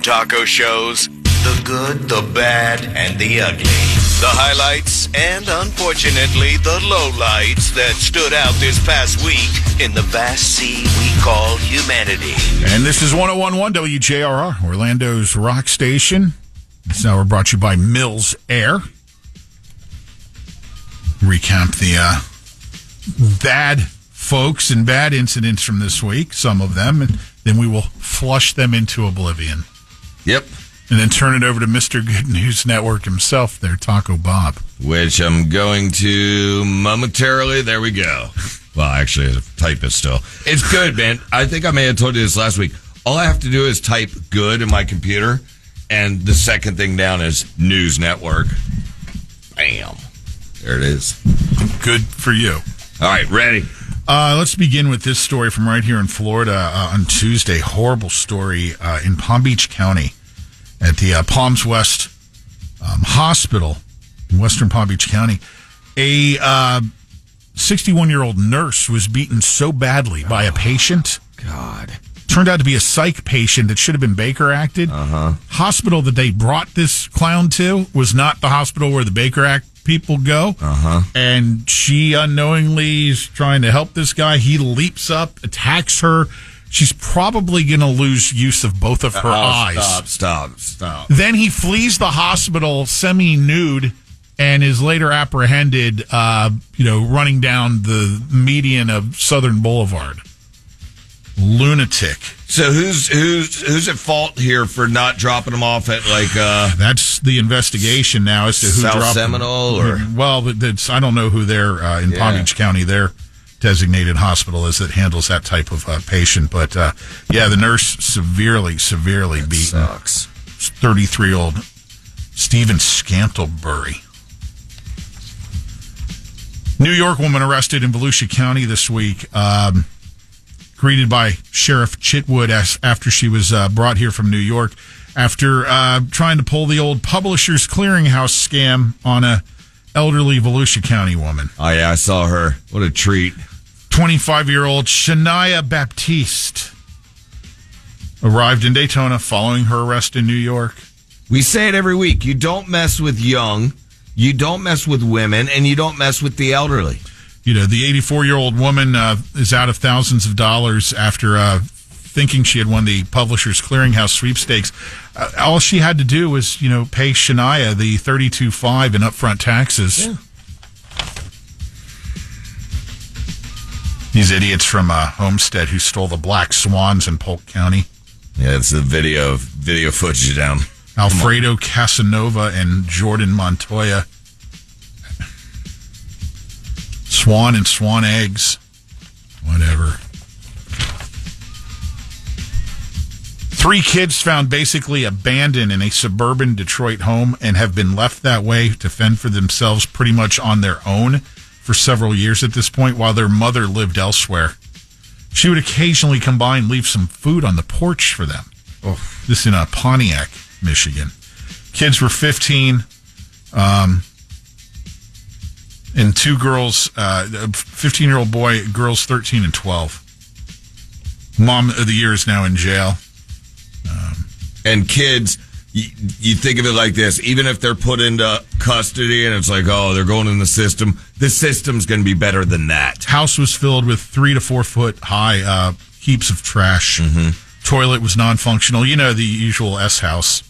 taco shows. The good, the bad, and the ugly. The highlights and, unfortunately, the lowlights that stood out this past week in the vast sea we call humanity. And this is 101.1 WJRR, Orlando's rock station. This hour brought to you by Mills Air. Recap the bad folks and bad incidents from this week, some of them, and then we will flush them into oblivion. Yep. And then turn it over to Mr. Good News Network himself there, Taco Bob. Which I'm going to momentarily. There we go. Well, actually, I type it still. It's good, man. I think I may have told you this last week. All I have to do is type good in my computer, and the second thing down is News Network. Bam. There it is. Good for you. All right, ready. Let's begin with this story from right here in Florida on Tuesday. Horrible story in Palm Beach County at the Palms West Hospital in western Palm Beach County. A 61-year-old nurse was beaten so badly by a patient. God. Turned out to be a psych patient that should have been Baker acted. Hospital that they brought this clown to was not the hospital where the Baker Act people go. And she unknowingly is trying to help this guy. He leaps up, attacks her. She's probably going to lose use of both of her eyes. Stop. Then he flees the hospital semi-nude and is later apprehended, running down the median of Southern Boulevard. Lunatic. So who's at fault here for not dropping him off at that's the investigation now as to who South dropped Seminole him. Well, I don't know who their in Palm Beach County their designated hospital is that handles that type of patient. But the nurse severely beaten. Sucks. 33-year-old Stephen Scantlebury. New York woman arrested in Volusia County this week. Greeted by Sheriff Chitwood after she was brought here from New York after trying to pull the old Publishers Clearinghouse scam on a elderly Volusia County woman. Oh, yeah, I saw her. What a treat. 25-year-old Shania Baptiste arrived in Daytona following her arrest in New York. We say it every week. You don't mess with young, you don't mess with women, and you don't mess with the elderly. The 84-year-old woman is out of thousands of dollars after thinking she had won the Publishers Clearinghouse sweepstakes. All she had to do was, pay Shania the $32,500 in upfront taxes. Yeah. These idiots from Homestead who stole the black swans in Polk County. Yeah, it's the video footage down. Alfredo Casanova and Jordan Montoya. Swan and swan eggs. Whatever. 3 kids found basically abandoned in a suburban Detroit home and have been left that way to fend for themselves pretty much on their own for several years at this point while their mother lived elsewhere. She would occasionally come by and leave some food on the porch for them. This in Pontiac, Michigan. Kids were 15, and 2 girls, a 15-year-old boy, girls 13 and 12. Mom of the year is now in jail. And kids, you think of it like this, even if they're put into custody and it's like, they're going in the system's going to be better than that. House was filled with 3 to 4 foot high heaps of trash. Toilet was non-functional. The usual S house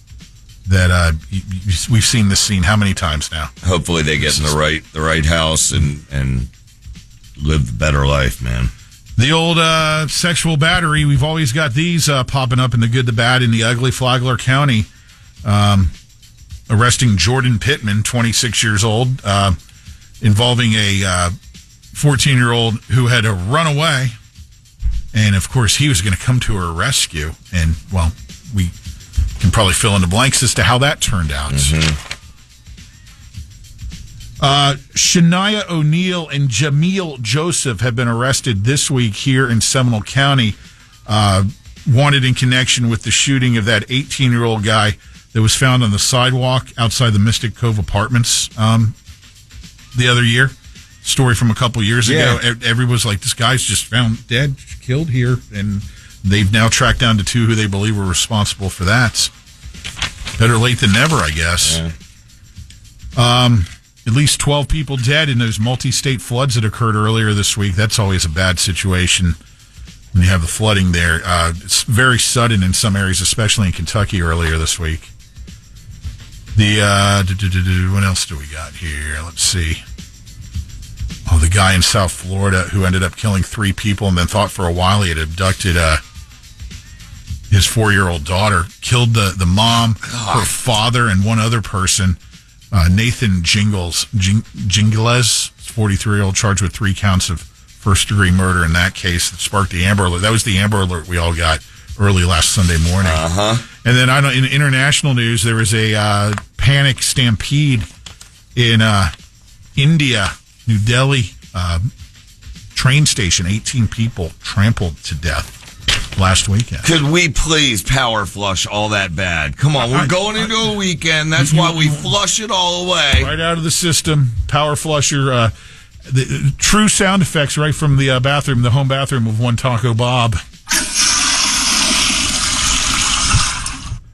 that we've seen this scene how many times now? Hopefully they get in the right house and live the better life, man. The old sexual battery, we've always got these popping up in the good, the bad, and the ugly. Flagler County arresting Jordan Pittman, 26 years old, involving a 14-year-old who had to run away. And, of course, he was going to come to her rescue. And, well, we can probably fill in the blanks as to how that turned out. Shania O'Neal and Jameel Joseph have been arrested this week here in Seminole County, wanted in connection with the shooting of that 18-year-old guy that was found on the sidewalk outside the Mystic Cove Apartments the other year. Story from a couple years ago. Everyone was like, this guy's just found dead, killed here, and they've now tracked down to 2 who they believe were responsible for that. Better late than never, I guess. Yeah. At least 12 people dead in those multi-state floods that occurred earlier this week. That's always a bad situation when you have the flooding there. It's very sudden in some areas, especially in Kentucky earlier this week. What else do we got here? Let's see. Oh, the guy in South Florida who ended up killing 3 people and then thought for a while he had abducted his 4-year-old daughter, killed the mom, her father, and one other person. Nathan Jingles, 43-year-old, charged with 3 counts of first-degree murder in that case that sparked the Amber Alert. That was the Amber Alert we all got early last Sunday morning. And then in international news, there was a panic stampede in India, New Delhi train station. 18 people trampled to death last weekend. Could we please power flush all that bad? Come on, we're going into a weekend. That's why we flush it all away. Right out of the system. Power flush your the true sound effects right from the bathroom, the home bathroom of one Taco Bob.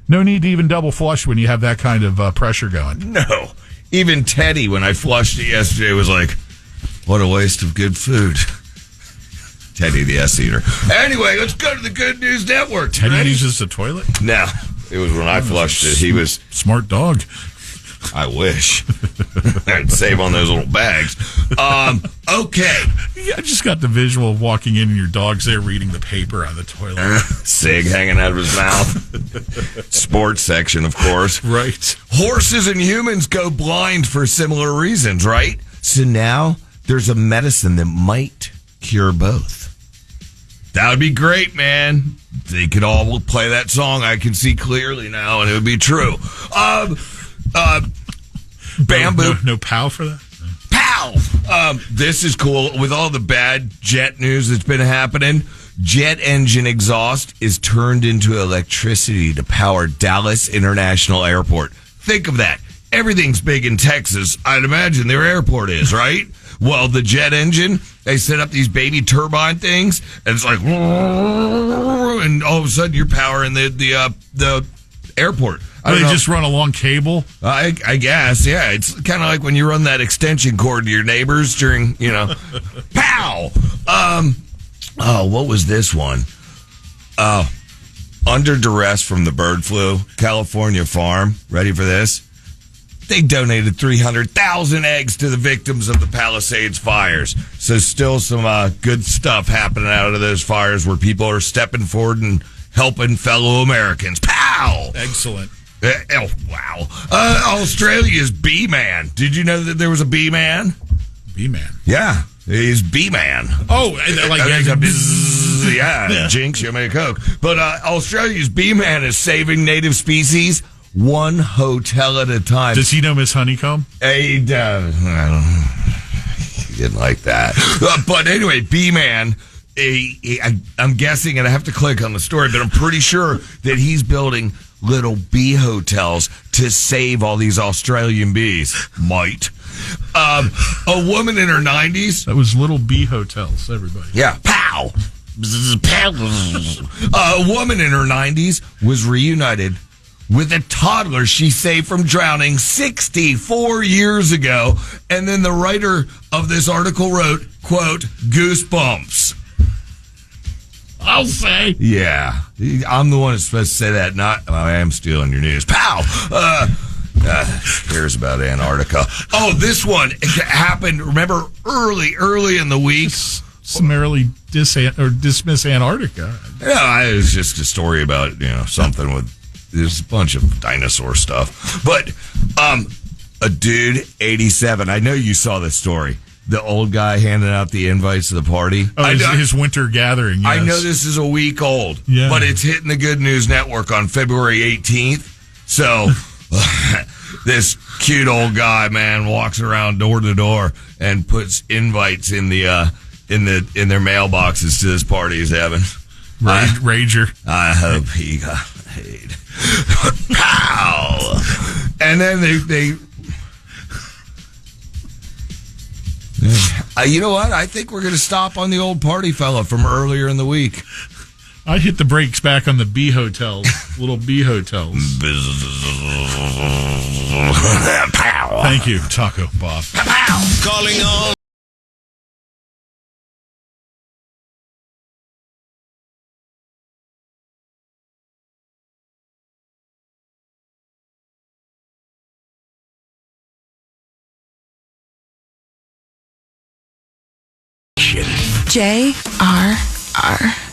No need to even double flush when you have that kind of pressure going. No. Even Teddy, when I flushed it yesterday, was like, what a waste of good food. Teddy the S-eater. Anyway, let's go to the Good News Network. Teddy uses the toilet? No. It was when I flushed it. He was... Smart dog. I wish. I'd save on those little bags. Okay. Yeah, I just got the visual of walking in and your dog's there reading the paper on the toilet. Cig hanging out of his mouth. Sports section, of course. Right. Horses and humans go blind for similar reasons, right? So now there's a medicine that might cure both. That would be great, man. They could all play that song. I can see clearly now, and it would be true. Bamboo. No POW for that? Pow! This is cool. With all the bad jet news that's been happening, jet engine exhaust is turned into electricity to power Dallas International Airport. Think of that. Everything's big in Texas. I'd imagine their airport is, right? Well, the jet engine, they set up these baby turbine things, and it's like, and all of a sudden you're powering the airport. They just run a long cable? I guess, yeah. It's kind of like when you run that extension cord to your neighbors during, pow! What was this one? Under duress from the bird flu, California farm. Ready for this? They donated 300,000 eggs to the victims of the Palisades fires. So still some good stuff happening out of those fires where people are stepping forward and helping fellow Americans. Pow! Excellent. Oh, wow. Australia's bee-man. Did you know that there was a bee-man? Bee-man? Yeah. He's bee-man. Oh, like yeah. Jinx, you make a Coke. But Australia's bee-man is saving native species one hotel at a time. Does he know Miss Honeycomb? He didn't like that. But anyway, bee-man, I'm guessing, and I have to click on the story, but I'm pretty sure that he's building little bee hotels to save all these Australian bees. Might. A woman in her 90s. That was little bee hotels, everybody. Yeah. Pow! A woman in her 90s was reunited with a toddler she saved from drowning 64 years ago. And then the writer of this article wrote, quote, goosebumps. I'll say. Yeah. I'm the one that's supposed to say that, not, I am stealing your news. Pow! Cares about Antarctica. Oh, this one happened, remember, early in the week. Summarily dismiss Antarctica. Yeah, it was just a story about, something with, there's a bunch of dinosaur stuff. But a dude, 87, I know you saw this story. The old guy handing out the invites to the party. Oh, his winter gathering, yes. I know this is a week old, but it's hitting the Good News Network on February 18th. So this cute old guy, man, walks around door to door and puts invites in their mailboxes to this party he's having. Rager. I hope he got paid. Pow! And then they you know what? I think we're going to stop on the old party fella from earlier in the week. I hit the brakes back on the B hotels, little B hotels. Thank you, Taco Bob. Calling all JRR.